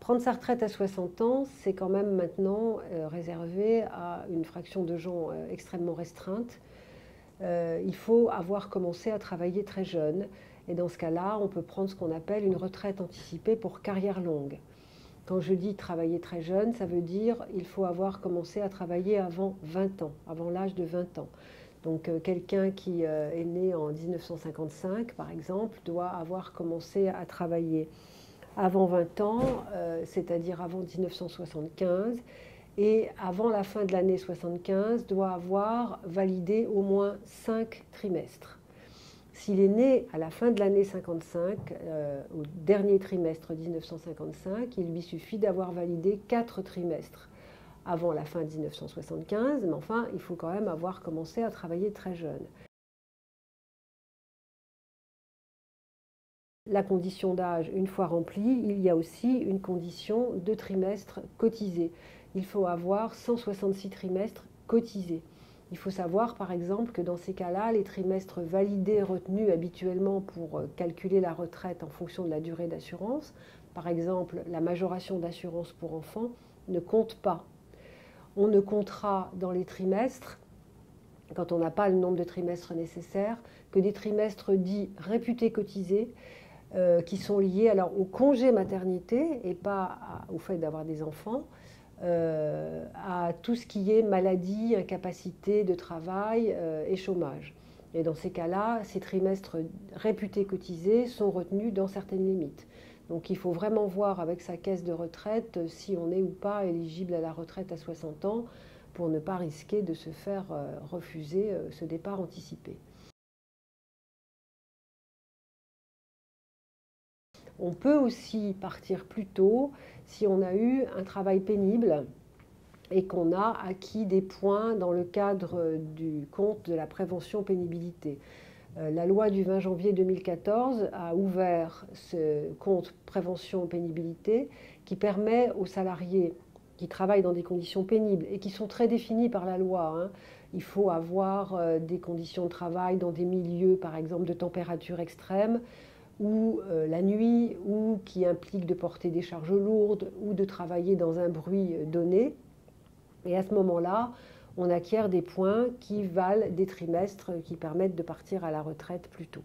Prendre sa retraite à 60 ans, c'est quand même maintenant réservé à une fraction de gens extrêmement restreinte. Il faut avoir commencé à travailler très jeune. Et dans ce cas-là, on peut prendre ce qu'on appelle une retraite anticipée pour carrière longue. Quand je dis travailler très jeune, ça veut dire qu'il faut avoir commencé à travailler avant 20 ans, avant l'âge de 20 ans. Donc quelqu'un qui est né en 1955, par exemple, doit avoir commencé à travailler avant 20 ans, c'est-à-dire avant 1975, et avant la fin de l'année 75, doit avoir validé au moins 5 trimestres. S'il est né à la fin de l'année 55, au dernier trimestre 1955, il lui suffit d'avoir validé 4 trimestres avant la fin de 1975, mais enfin, il faut quand même avoir commencé à travailler très jeune. La condition d'âge, une fois remplie, il y a aussi une condition de trimestres cotisés. Il faut avoir 166 trimestres cotisés. Il faut savoir par exemple que dans ces cas-là, les trimestres validés retenus habituellement pour calculer la retraite en fonction de la durée d'assurance, par exemple la majoration d'assurance pour enfants, ne comptent pas. On ne comptera dans les trimestres, quand on n'a pas le nombre de trimestres nécessaires, que des trimestres dits réputés cotisés, qui sont liés alors au congé maternité et pas au fait d'avoir des enfants, à tout ce qui est maladie, incapacité de travail et chômage. Et dans ces cas-là, ces trimestres réputés cotisés sont retenus dans certaines limites. Donc il faut vraiment voir avec sa caisse de retraite si on est ou pas éligible à la retraite à 60 ans pour ne pas risquer de se faire refuser ce départ anticipé. On peut aussi partir plus tôt si on a eu un travail pénible et qu'on a acquis des points dans le cadre du compte de la prévention pénibilité. La loi du 20 janvier 2014 a ouvert ce compte prévention pénibilité qui permet aux salariés qui travaillent dans des conditions pénibles et qui sont très définies par la loi. Hein. Il faut avoir des conditions de travail dans des milieux, par exemple, de température extrême, ou la nuit, ou qui implique de porter des charges lourdes, ou de travailler dans un bruit donné. Et à ce moment-là, on acquiert des points qui valent des trimestres qui permettent de partir à la retraite plus tôt.